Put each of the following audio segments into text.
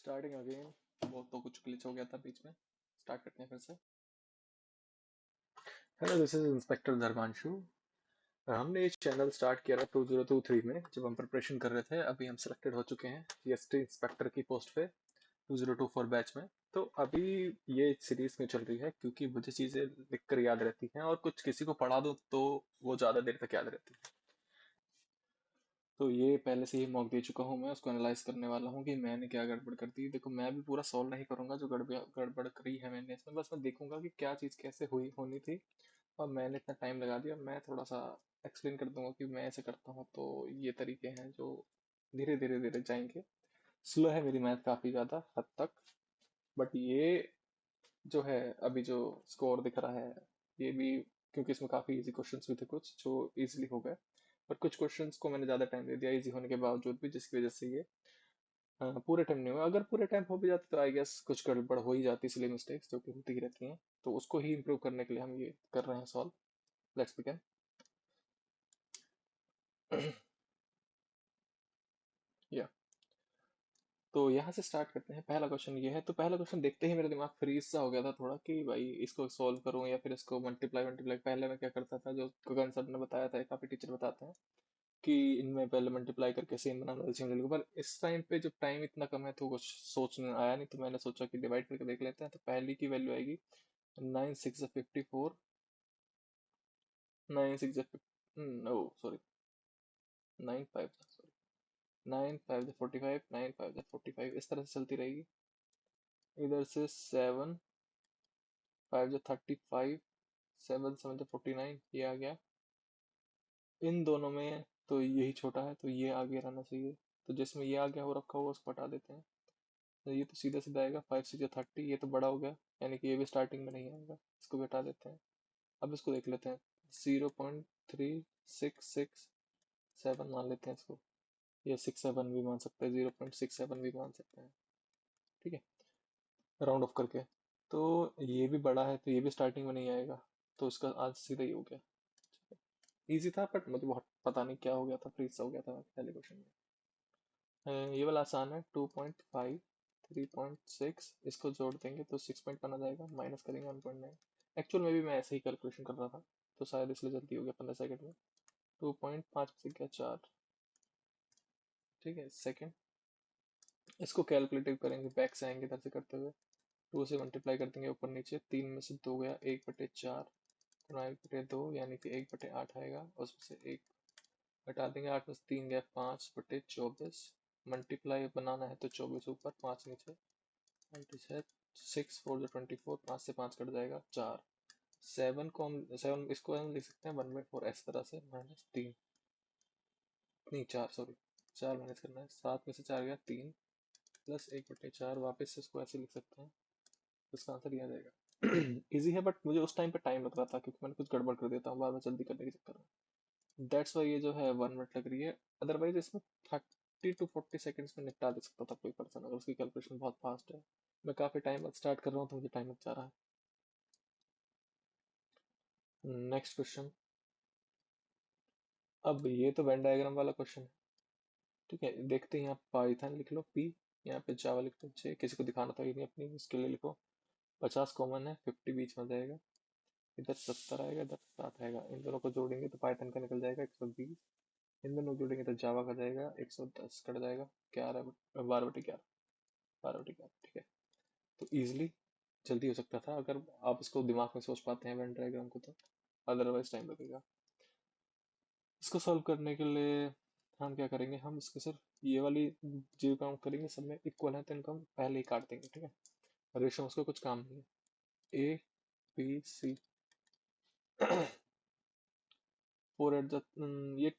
Starting again. वो तो कुछ ग्लिच हो गया था बीच में। स्टार्ट करते हैं फिर से। Hello, this is inspector Dharmanshu. हमने ये चैनल स्टार्ट किया था 2023 में, जब हम प्रिपरेशन कर रहे थे। अभी हम सिलेक्टेड हो चुके हैं जीएसटी इंस्पेक्टर की पोस्ट पे 2024 बैच में। तो अभी ये सीरीज में चल रही है क्योंकि मुझे चीजें लिखकर याद रहती हैं, और कुछ किसी को पढ़ा दो तो वो ज्यादा देर तक याद रहती है। तो ये पहले से ही मॉक दे चुका हूँ, मैं उसको एनालाइज करने वाला हूँ कि मैंने क्या गड़बड़ कर दी। देखो, मैं भी पूरा सॉल्व नहीं करूंगा जो गड़बड़ गड़बड़ करी है मैंने इसमें, बस मैं देखूंगा कि क्या चीज़ कैसे हुई होनी थी और मैंने इतना टाइम लगा दिया। मैं थोड़ा सा एक्सप्लेन कर दूंगा कि मैं ऐसे करता हूँ, तो ये तरीके हैं जो धीरे धीरे धीरे जाएंगे। स्लो है मेरी मैथ काफ़ी ज़्यादा हद तक, बट ये जो है अभी जो स्कोर दिख रहा है, ये भी क्योंकि इसमें काफ़ी इजी क्वेश्चंस भी थे कुछ जो इजीली हो गए, पर कुछ क्वेश्चंस को मैंने ज़्यादा टाइम दे दिया इजी होने के बावजूद भी, जिसकी वजह से ये पूरे टाइम नहीं हुआ। अगर पूरे टाइम हो भी जाती तो आई गेस कुछ गड़बड़ हो ही जाती, इसलिए मिस्टेक्स जो कि होती ही रहती हैं। तो उसको ही इम्प्रूव करने के लिए हम ये कर रहे हैं सॉल्व। Let's begin. या तो यहाँ से स्टार्ट करते हैं। पहला क्वेश्चन ये है। तो पहला क्वेश्चन देखते ही मेरा दिमाग फ्रीज सा हो गया था थोड़ा कि भाई इसको सॉल्व करूँ या फिर इसको मल्टीप्लाई मल्टीप्लाई। पहले मैं क्या करता था, जो गगन सर ने बताया था, काफी टीचर बताते हैं कि इनमें पहले मल्टीप्लाई करके सेम बनाना, एलसीएम ले लो। पर इस टाइम पे जब टाइम इतना कम है तो कुछ सोचने आया नहीं, तो मैंने सोचा कि डिवाइड करके देख लेते हैं। तो पहली की वैल्यू आएगी 9 6 54, 9 6 नो सॉरी 9 5 सॉरी 9 5 45, 9 5 45, इस तरह से चलती रहेगी। इधर से 7 5 35, 7 7 49, ये आ गया। इन दोनों में तो यही छोटा है, तो ये आगे रहना चाहिए। तो जिसमें ये आगे हो रखा होगा उसको हटा देते हैं। तो ये तो सीधा सीधा आएगा 5 6 30, ये तो बड़ा हो गया, यानी कि ये भी स्टार्टिंग में नहीं आएगा, इसको भी हटा देते हैं। अब इसको देख लेते हैं। 0.3667 मान लेते हैं इसको। ये 6 7 भी मान सकते हैं, 0.67 भी मान सकते हैं। ठीक है, राउंड ऑफ करके। तो ये भी बड़ा है तो ये भी स्टार्टिंग में नहीं आएगा, तो इसका आज सीधा ही हो गया। इजी था, बट मुझे बहुत पता नहीं क्या हो गया था, फ्रीज हो गया था पहले क्वेश्चन में। ये वाला आसान है। 2.5, 3.6, इसको जोड़ देंगे तो 6 आ जाएगा, माइनस करेंगे 1.9। एक्चुअल में भी मैं ऐसे ही कैलकुलेशन कर रहा था, तो शायद इसलिए जल्दी हो गया 15 सेकंड में। 2.5 से क्या 4। ठीक है, सेकंड। इसको कैलकुलेटिव करेंगे, बैक से आएंगे इधर से करते हुए। 2 से मल्टीप्लाई कर देंगे ऊपर नीचे, 3 में से 2 गया, 1/4, 1/2, यानी कि 1/8 आएगा। उसमें से 1 हटा देंगे, 8 में से 3 गया, 5/24। मल्टीप्लाई बनाना है तो 24 ऊपर 5 नीचे। 6 4 24, 5 से 5 कट जाएगा, 4। 7 इसको हम लिख सकते हैं 1/4 इस तरह से, -3, नहीं 4 सॉरी, 4 माइनस करना है। 7 में से 4 गया, 3, प्लस 1/4, वापस से इसको ऐसे लिख सकते हैं, तो इसका आंसर ये आ जाएगा। इजी है, बट मुझे उस टाइम पे टाइम लग रहा था क्योंकि मैंने कुछ गड़बड़ कर देता हूँ बाद में जल्दी करने के चक्कर में। दैट्स वाई ये जो है 1 मिनट लग रही है। अदरवाइज इसमें 30 to 40 सेकेंड्स में निपटा दे सकता था कोई पर्सन, अगर उसकी कैलकुलेशन बहुत फास्ट है। मैं काफी टाइम बाद स्टार्ट कर रहा हूँ तो मुझे टाइम लग जा रहा है। Next question. अब ये तो वेन डायग्राम वाला क्वेश्चन है। ठीक है, देखते हैं। यहाँ पाइथन लिख लो P, यहाँ पे जावा लिख लो J। किसी को दिखाना था ये नहीं, अपनी इसके लिए लिखो। 50 कॉमन है, 50 बीच में आ जाएगा। इधर 70 आएगा, इधर 60 आएगा। इन दोनों को जोड़ेंगे तो पाइथन का निकल जाएगा 120। इन दोनों को जोड़ेंगे तो जावा का जाएगा 110, कट जाएगा 11, 12/11, 12/11। ठीक है, तो इजिली जल्दी हो सकता था अगर आप इसको दिमाग में सोच पाते हैं वेन डायग्राम को तो, अदरवाइज टाइम लगेगा। इसको सॉल्व करने के लिए हम क्या करेंगे, हम इसको सिर्फ ये वाली जो काउंट करेंगे, सब में इक्वल है तो इनको हम पहले ही काट देंगे। ठीक है, रेशो उसका कुछ काम नहीं है। A B C 4 at the ये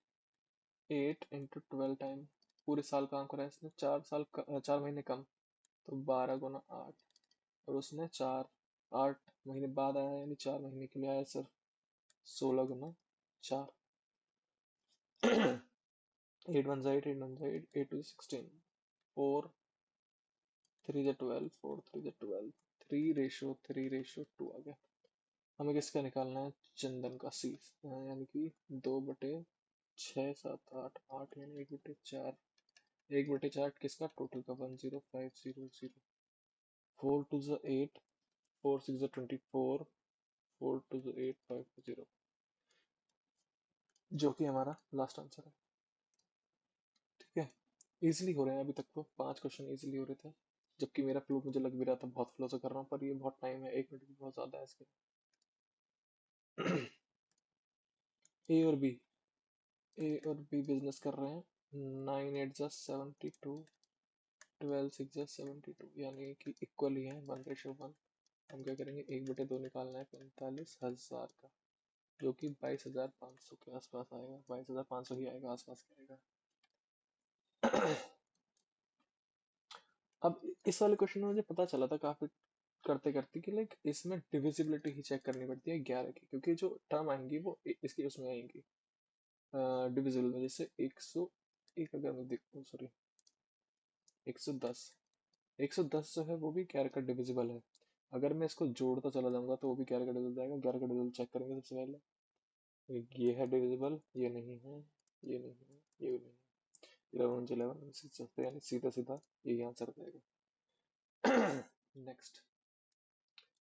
8 × 12 टाइम पूरे साल काम करा है इसने। 4 महीने कम, तो 12 × 8। और उसने 8 महीने बाद आया, यानी 4 महीने के लिए आया सिर्फ। 16 × 4। 8 1 8, 8 1 8, 8 2 16, 4 3 12, 4 3 12, 3:3:2 आ गया। हमें किसका निकालना है, चंदन का सी, यानी कि 2/6 7 8 8, यानी 1/4। 1/4 किसका, टोटल का, 10500, 4 2 8, 4 6 24, 4 2 8 5 0, जो कि हमारा लास्ट आंसर है। ठीक है, इजीली हो रहे हैं अभी तक, तो 5 क्वेश्चन इजीली हो रहे थे, जबकि मेरा फ्लो मुझे लग भी रहा था बहुत फ्लो से कर रहा हूँ, पर ये बहुत टाइम है, 1 मिनट भी बहुत ज्यादा है इसके। ए और बी बिजनेस कर रहे हैं, 9 8 + 72, 12 6 72, यानी कि इक्वल ही है, 1:1। हम क्या करेंगे, 1/2 निकालना है 45,000 का, जो कि 22,500 के आसपास आएगा, 22,500 ही आएगा, आसपास के आएगा। अब इस वाले क्वेश्चन में मुझे पता चला था काफी करते करते कि लाइक इसमें डिविजिबिलिटी ही चेक करनी पड़ती है 11 की, क्योंकि जो टर्म आएंगी वो इसकी उसमें आएंगी डिविजिबल में। जैसे 101, अगर मैं देखूँ, सॉरी 110, 110 जो है वो भी 11 का डिविजिबल है। अगर मैं इसको जोड़ता चला जाऊंगा तो वो भी 11 का डिविजिबल जाएगा। 11 का डिविजिबल चेक करेंगे सबसे पहले, ये है डिविजिबल, ये नहीं है, ये नहीं है, ये भी नहीं है, 11 11 6, यानी सीधा सीधा यही आंसर जाएगा। नेक्स्ट,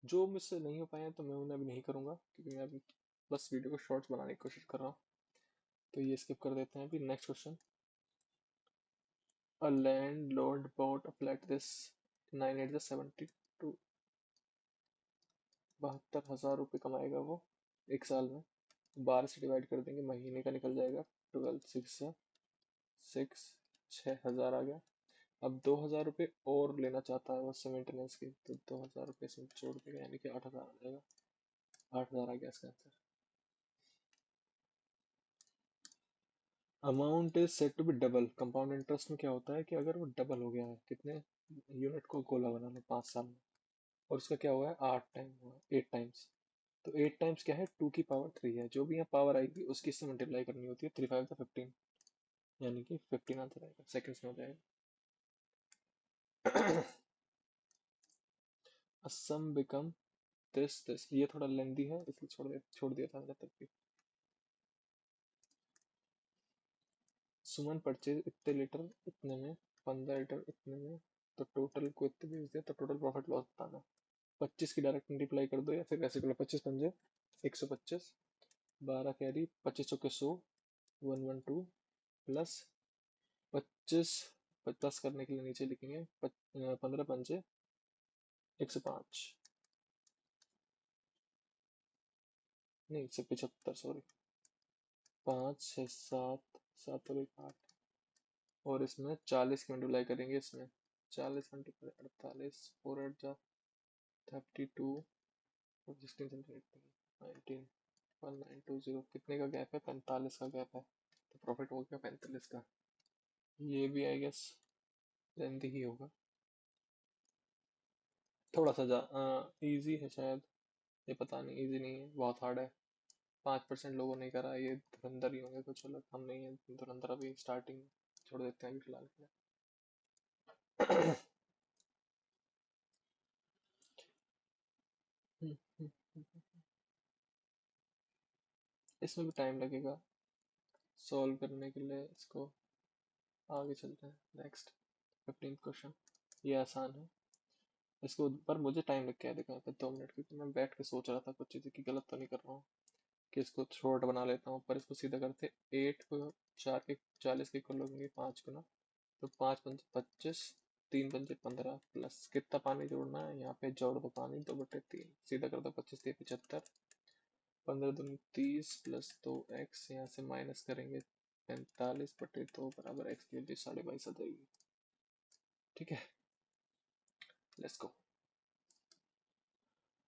जो मुझसे नहीं हो पाया तो मैं उन्हें अभी नहीं करूंगा, क्योंकि मैं अभी बस वीडियो को शॉर्ट्स बनाने की कोशिश कर रहा हूँ, तो ये स्किप कर देते हैं। अभी next question, a landlord bought a flat this 9 8 72, 72,000 रुपये कमाएगा वो एक साल में। 12 से डिवाइड कर देंगे, महीने का निकल जाएगा, 12 6 6, 6,000 आ गया। अब 2,000 रुपये और लेना चाहता है वो मेंटेनेंस की, तो 2,000 रुपये इसमें जोड़ देगा, यानी कि 8,000 आ जाएगा। 8,000 आ गया इसका answer. Amount is set to be double, compound interest में क्या होता है कि अगर वो डबल हो गया है, कितने यूनिट को गोला बना लो 5 साल में, और उसका क्या हुआ है, 8 टाइम हुआ, 8 टाइम्स, तो 8 टाइम्स क्या है, 2 की पावर 3 है, जो भी यहाँ पावर आएगी उसकी इससे मल्टीप्लाई करनी होती है, 3 5 15, यानी कि 15 आंसर आएगा, सेकंड्स में हो जाएगा। सम बिकम दिस, ये थोड़ा लेंदी है इसलिए छोड़ दिया था मैंने तब भी। सुमन परचेज इतने लीटर इतने में, 15 लीटर इतने में, तो टोटल को इतने बेच दिया, तो टोटल प्रॉफिट लॉस बताना। 25 की डायरेक्ट मल्टीप्लाई कर दो, या फिर ऐसे कर लो, 25 पंजे 125, 12 कैरी, 25 चौके 100, 112 प्लस 25, 10 करने के लिए नीचे लिखेंगे 15 पंजे 105, नहीं 175, सॉरी, 5 6 7, 7 और 1 8, और इसमें 40 की मल्टीप्लाई करेंगे, इसमें 40 मल्टीप्लाई 48, 4 8 32, 16 19, 1920, कितने का गैप है, 45 का गैप है, तो प्रॉफिट हो गया 45 का। ये भी आई गेस लेंथी ही होगा, थोड़ा सा जा इजी है शायद, ये पता नहीं, इजी नहीं है, बहुत हार्ड है। 5% लोगों ने करा, ये धुरंधर ही होंगे कुछ अलग, हम नहीं है धुरंधर, अभी स्टार्टिंग, छोड़ देते हैं अभी फिलहाल के लिए। इसमें भी टाइम लगेगा सॉल्व करने के लिए, इसको आगे चलते हैं। नेक्स्ट 15th क्वेश्चन, ये आसान है, इसको पर मुझे टाइम लग गया है, देखो यहाँ पे 2 मिनट, क्योंकि मैं बैठ के सोच रहा था कुछ चीज़ें की गलत तो नहीं कर रहा हूँ, कि इसको शॉर्ट बना लेता हूँ, पर इसको सीधा करते 8 को 4 के 40 के कर लोगे 5 गुना, तो 5 पंजे 25, 3 पंजे 15, प्लस कितना पानी जोड़ना है, यहाँ पे जोड़ दो पानी, 2/3, सीधा कर दो, 25 3 75, 15 दूनी 30, प्लस 2x, यहाँ से माइनस करेंगे 45/2 बराबर x की वैल्यू 22.5 आ जाएगी। ठीक है, let's go.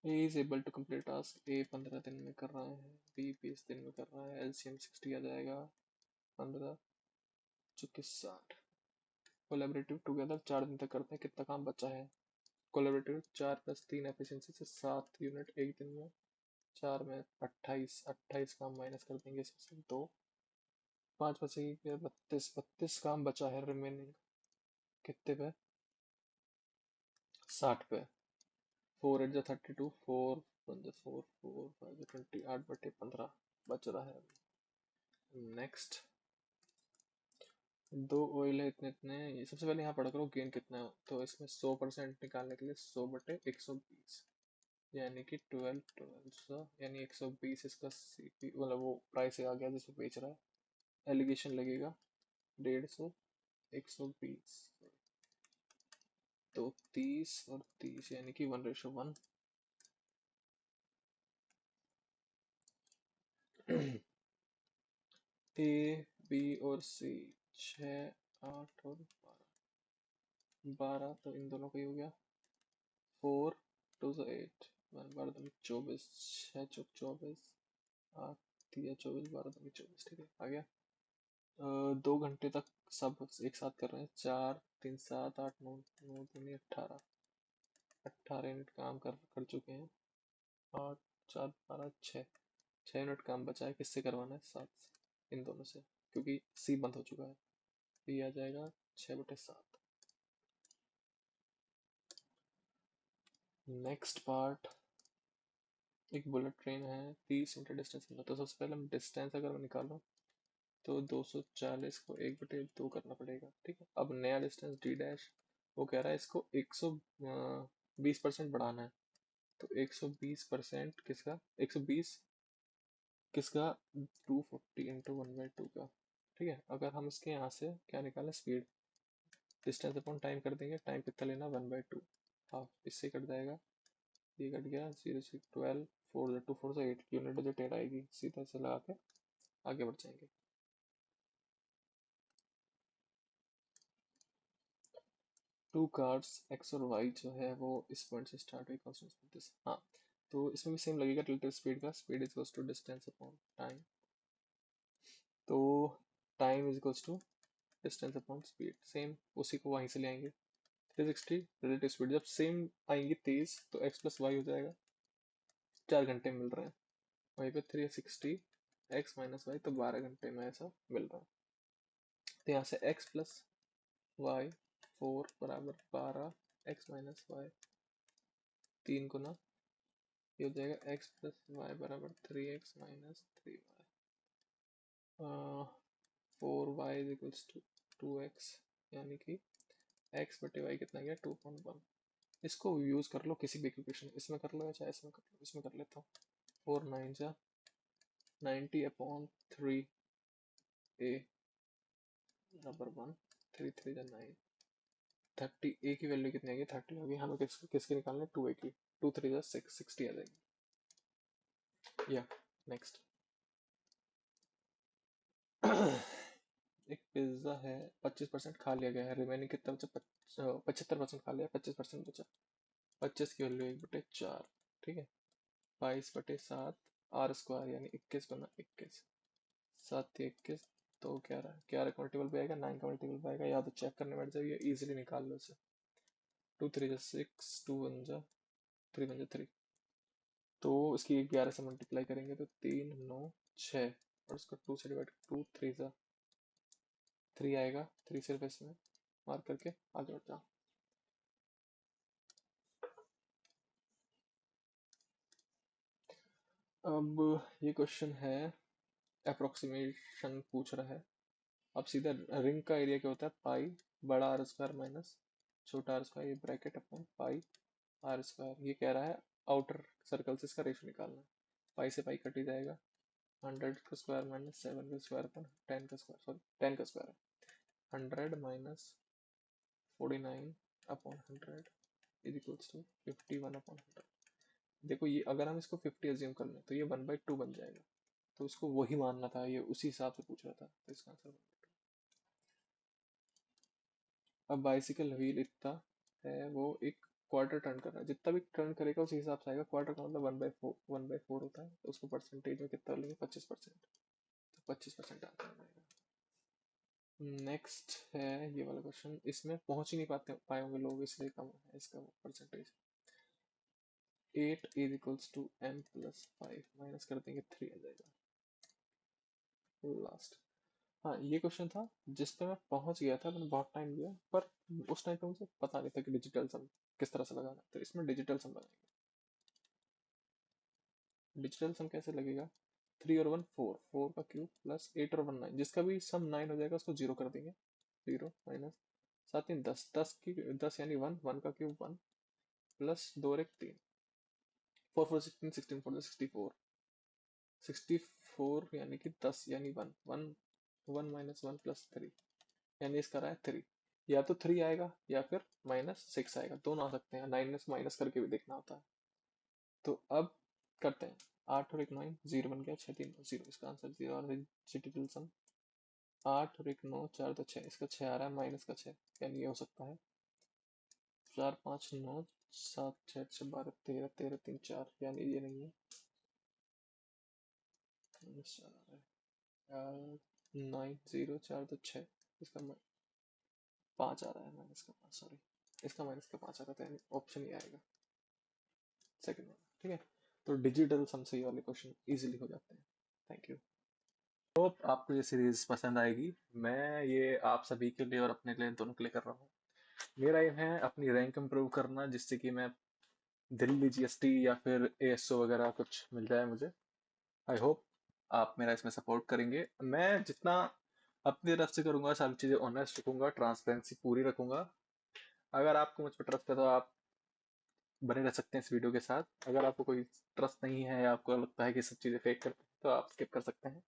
A is able to complete task, A 15 दिन में कर रहा है, B 20 दिन में कर रहा है, LCM 60 आ जाएगा, 15 चुके 60। कोलेबरेटिव टुगेदर 4 दिन तक करते हैं, कितना काम बचा है, कोलेबरेटिव 4 + 3 एफिशिएंसी से 7 यूनिट एक दिन में, 4 में 28, 28 काम माइनस कर देंगे इसमें से 2, 5 बचेगी 32, 32 काम बचा है रिमेनिंग, कितने पे, 60 पे, 4 8 32, 4 1 4 4 5 20, 8/15 बच रहा है। नेक्स्ट, दो ऑयल है इतने इतने, ये सबसे पहले यहाँ पढ़ करो गेन कितना है। तो इसमें 100% निकालने के लिए 100/120, यानी कि 12 यानी 120 इसका सीपी मतलब वो प्राइस आ गया जिसको बेच रहा है। एलिगेशन लगेगा 150, 120, तो 30 और 30 यानी कि 1:1। ए बी और सी 6, 8 और 12, तो इन दोनों का ही हो गया 4, 2 से 8, 12 24, 6 चौक 24, 8 या 24, 12 24, ठीक है आ गया। 2 घंटे तक सब एक साथ कर रहे हैं, 4 3 7 8 9, 9 दूनी 18, 18 यूनिट काम कर चुके हैं। 8 4 12 6 यूनिट काम बचा है, किससे करवाना है? 7 से, इन दोनों से, क्योंकि सी बंद हो चुका है। तो ये आ जाएगा 6/7। नेक्स्ट पार्ट, एक बुलेट ट्रेन है, 30 मीटर डिस्टेंस में। तो सबसे पहले हम डिस्टेंस अगर मैं निकालूं तो 240 को 1/2 करना पड़ेगा, ठीक है। अब नया डिस्टेंस डी डैश, वो कह रहा है इसको 120% बढ़ाना है। तो 120% किसका? 120 किसका? 240 × 1/2 का, ठीक है। अगर हम इसके यहाँ से क्या निकालें? स्पीड, डिस्टेंस अपॉन टाइम कर देंगे। टाइम कितना लेना? 1/2, हाफ, इससे कट जाएगा, ये कट गया, 0 से 12, 4 2 4 से 8 यूनिट जो टेढ़ आएगी सीधा से लगा के आगे बढ़ जाएंगे। टू कार्ड्स एक्स और वाई जो है वो इस पॉइंट से स्टार्ट हुई, कॉन्स्टेंट। हाँ, तो इसमें भी सेम लगेगा रिलेटिव स्पीड का, speed is equals to distance upon time. तो time is equals to distance upon speed, same उसी को वहीं से ले आएंगे। 360 रिलेटिव स्पीड जब सेम आएंगी तेज तो एक्स प्लस वाई हो जाएगा, 4 घंटे मिल रहे हैं। वहीं पे 360 एक्स माइनस वाई, तो 12 घंटे में ऐसा मिल रहा है। तो यहाँ से एक्स प्लस वाई 4 बराबर 12, एक्स माइनस वाई 3 गुना, ये हो जाएगा एक्स प्लस वाई बराबर 3x - 3y। 4y is equals to 2x, यानी कि x बटे वाई कितना गया? 2.1। इसको यूज कर लो किसी भी इक्वेशन, इसमें कर लो या चाहे इसमें कर लो। इसमें कर लेता हूँ, 4 9 जा 90/3a बराबर 1, 3 3 जा 9, 30 a की वैल्यू कितनी आएगी? 30 होगी। हमें किसके निकालना है? 2a की, 2 3 जा 6, 60 आ जाएगी। या नेक्स्ट एक पिज्जा है, 25% खा लिया गया है, रिमेनिंग कितना बचा? 75% खा लिया, 25% बचा। 25 की वैल्यू 1/4, ठीक है। 22/7 आर स्क्वायर, यानी 21 × 21, 7 × 21, तो 11, 11 का मल्टीपल पे आएगा, 9 का मल्टीपल पे आएगा, या तो चेक करने बैठ जाइए, इजीली निकाल लो इसे। 2 3 जा 6, 2 1 जा 3 1 जा 3, तो इसकी 11 से मल्टीप्लाई करेंगे तो 3 9 6, और इसको 2 से डिवाइड, 2 3 जा 3 आएगा, 3 सिर्फ इसमें मार्क करके आगे बढ़ जाओ। अब ये क्वेश्चन है, अप्रोक्सीमेशन पूछ रहा है। अब सीधा रिंग का एरिया क्या होता है? पाई बड़ा आर स्क्वायर माइनस छोटा आर स्क्वायर, ये bracket upon pi R square. ये कह रहा है आउटर सर्कल से इसका रेशो निकालना है। पाई से पाई कट ही जाएगा, 100 का स्क्वायर माइनस 7 का स्क्वायर अपॉन 10 का स्क्वायर, सॉरी 10 का स्क्वायर है, 100 minus 49 upon 100 is equals to 51/100। देखो ये अगर हम इसको 50 एज्यूम कर लें तो ये 1/2 बन जाएगा, तो इसको वही मानना था, ये उसी हिसाब से पूछ रहा था, तो इसका आंसर 1/2। अब बाइसिकल व्हील इतना है, वो एक क्वार्टर टर्न कर रहा है, जितना भी टर्न करेगा उसी हिसाब से आएगा। क्वार्टर का मतलब 1/4, 1/4 होता है, तो उसको परसेंटेज में कितना लेंगे? 25%, तो 25% आंसर आ जाएगा। नेक्स्ट है ये वाला क्वेश्चन, इसमें पहुंच ही नहीं पाए होंगे लोग, इसलिए कम है इसका percentage. 8 is equals to m plus 5, minus कर देंगे 3 आ जाएगा लास्ट। हाँ, ये क्वेश्चन था जिस पे मैं पहुंच गया था, मैंने बहुत टाइम लिया, पर उस टाइम पे मुझे पता नहीं था कि डिजिटल सम किस तरह से लगाना, तो इसमें डिजिटल सम लगाएंगे। डिजिटल सम कैसे लगेगा? 3 और 1 4, 4 का क्यूब प्लस 8 और 1 9, जिसका भी सम 9 हो जाएगा उसको 0 कर देंगे। 0 माइनस 7 3 10, 10 यानी 1, 1 का क्यूब 1 प्लस 2 और 1 3, 4 4 16, 16 4 64, 64 यानी कि 10 यानी 1 1 1 माइनस 1 प्लस 3 यानी इसका रहा है 3। या तो 3 आएगा या फिर -6 आएगा, दोनों आ सकते हैं, 9 में से माइनस करके भी देखना होता है। तो अब करते हैं, 8 और 1 9, 0 बन गया, 6 3 0, इसका आंसर 0 और डिजिटल सम 8 और 1 9, 4 2 6, इसका 6 आ रहा है, माइनस का 6 यानी ये हो सकता है 4 5 9 7 6 6 12 13 13 3 4 यानी ये नहीं है, माइनस 4 आ रहा है, 9 0 4 2 6, इसका 5 आ रहा है, माइनस का 5, सॉरी इसका माइनस का 5 आ रहा था, यानी ऑप्शन ही आएगा सेकंड वाला। ठीक है, तो डिजिटल सम से ये वाले क्वेश्चन इजीली हो जाते हैं। Thank you. होप आपको ये सीरीज पसंद आएगी। मैं ये आप सभी के लिए और अपने लिए दोनों के लिए कर रहा हूँ। मेरा एम है अपनी रैंक इम्प्रूव करना, जिससे कि मैं दिल्ली जीएसटी या फिर एएसओ वगैरह कुछ मिल जाए मुझे। आई होप आप मेरा इसमें सपोर्ट करेंगे। मैं जितना अपनी तरफ से करूंगा, सारी चीजें ऑनेस्ट रखूंगा, ट्रांसपेरेंसी पूरी रखूंगा। अगर आपको मुझ पर ट्रस्ट है तो आप बने रह सकते हैं इस वीडियो के साथ। अगर आपको कोई ट्रस्ट नहीं है या आपको लगता है कि सब चीजें फेक करते हैं तो आप स्किप कर सकते हैं।